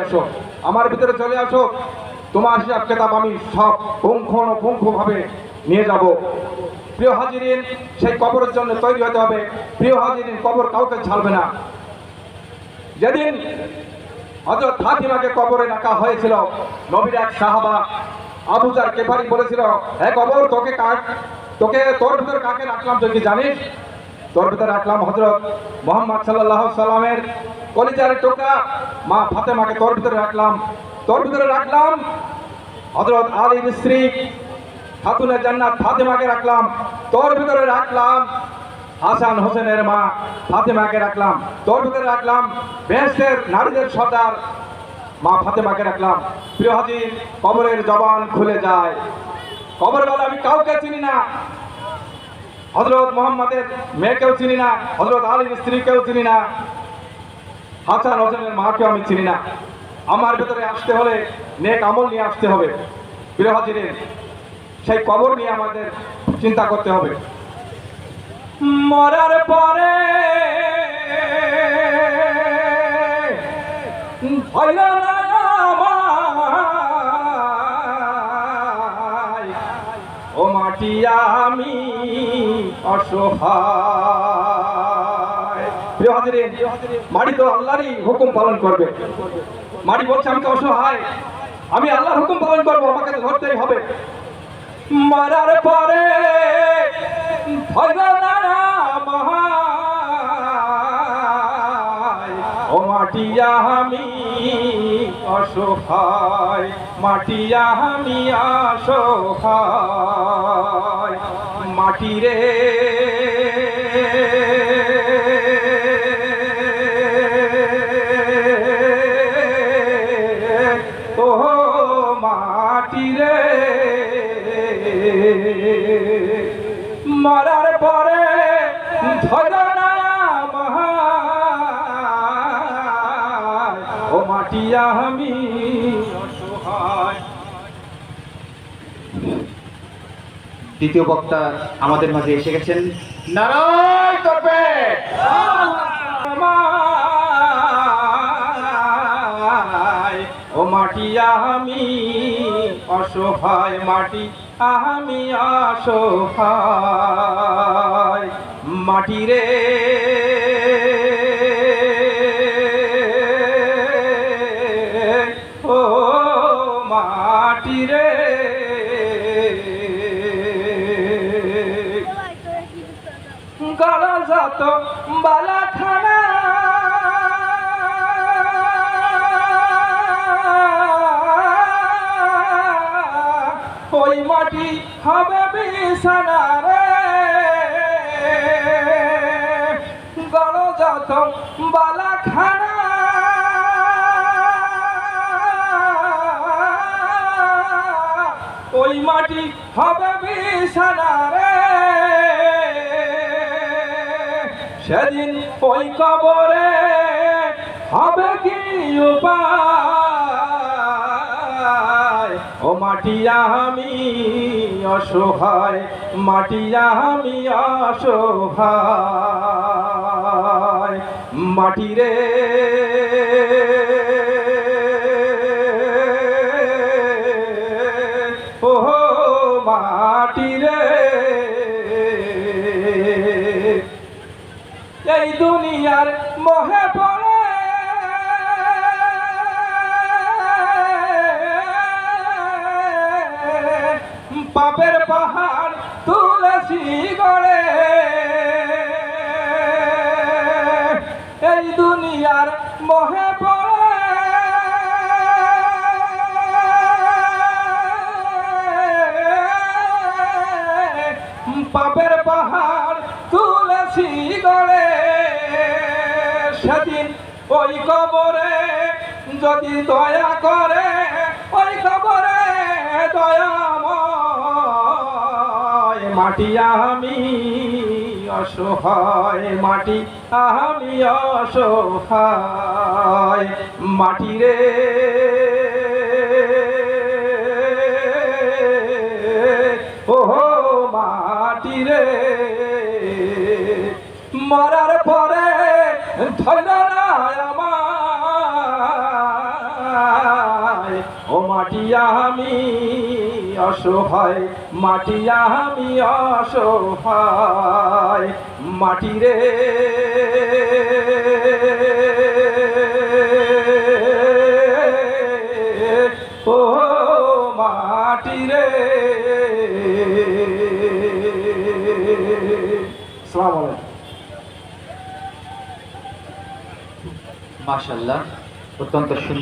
আসো, আমার ভিতরে চলে আসো। তোমার হিসাব কেতাব আমি সব পুঙ্খানুপুঙ্খভাবে নিয়ে যাব। প্রিয় হাজিরিন, সেই কবরের জন্য তৈরি হতে হবে। প্রিয় হাজিরিন, কবর কাউকে ছাড়বে না। যেদিন হযরত ফাতিমাকে কবরে রাখা হয়েছিল, নবীর এক সাহাবা আবু যার গিফারি বলেছিল, হে কবর, তোর ভিতরে কাকে রাখলাম তুই কি জানিস? তোর ভিতরে রাখলাম হযরত মুহাম্মদ সাল্লাল্লাহু আলাইহি সাল্লামের কলিজার টুকরা মা ফাতেমাকে তোর ভিতরে রাখলাম। তোর ভিতরে রাখলাম হযরত আলীর স্ত্রী খাতুনে জান্নাত ফাতেমাকে রাখলাম। তোর ভিতরে রাখলাম হাসান হোসেনের মা ফাতেমাকে রাখলাম। তোর ভিতরে রাখলাম বেহেশতের নারীদের সর্দার মা ফাতেমাকে রাখলাম। প্রিয় হাজির, কবরের জবান খুলে যায়। কবর বলে, আমি কাউকে চিনি না। হযরত মুহাম্মাদের মেয়েকেও চিনি না, হযরত আলীর স্ত্রীকেও চিনি না, হাসান হোসেনের মাকেও আমি চিনি না। আমার ভিতরে আসতে হলে নেক আমল নিয়ে আসতে হবে। প্রিয় হাজিরিন, সেই কবর নিয়ে আমাদের চিন্তা করতে হবে। মরার পরে ও মাটি আমি অসহায়। প্রিয় হাজিরিন, মাটি তো আল্লাহরই হুকুম পালন করবে। মাটি বলছে, আমি তো অসহায়, আমি আল্লাহর হুকুম পালন করবো, আমাকে তো ধরতেই হবে। মরার পরে ও মাটি আমি অসহায়, মাটি আমি অসহায়। মাটি রে ও মাটি রে, মরার পরে ধরনা ও মাটি আমি অসহায়। দ্বিতীয় বক্তা আমাদের মাঝে এসে গেছেন। নারায়ণ করবে ও মাটি আমি অসহায়, মাটি আমি অসহায়। মাটি রে ও মাটি রে, গলা যত বালা খানা ওই মাটি হবে বিছানা রে, গলা যত বালা খানা ওই মাটি হবে বিছানা রে। সেদিন ওই কবরে হবে কি উপায়? ও মাটি আমি অসহায়, মাটি আমি অসহায়। মাটি রে ও মাটি রে, এই দুনিয়ার মোহে পড়ে পাপের পাহাড় তুলেছি গড়ে। এই দুনিয়ার মোহে পড়ে পাপের পাহাড় তুলেছি গড়ে। সেদিন ওই কবরে যদি দয়া করে, ওই কবরে দয়াময়। মাটি আমি অসহায়, মাটি আমি অসহায়। মাটি রে ও মাটি রে, মরার পরে ধরনা আমার ও মাটি আমি অসহায়, মাটি আমি অসহায়, মাটি রে ও মাটি রে। আসসালামু আলাইকুম। মাশাআল্লাহ, অত্যন্ত সুন্দর।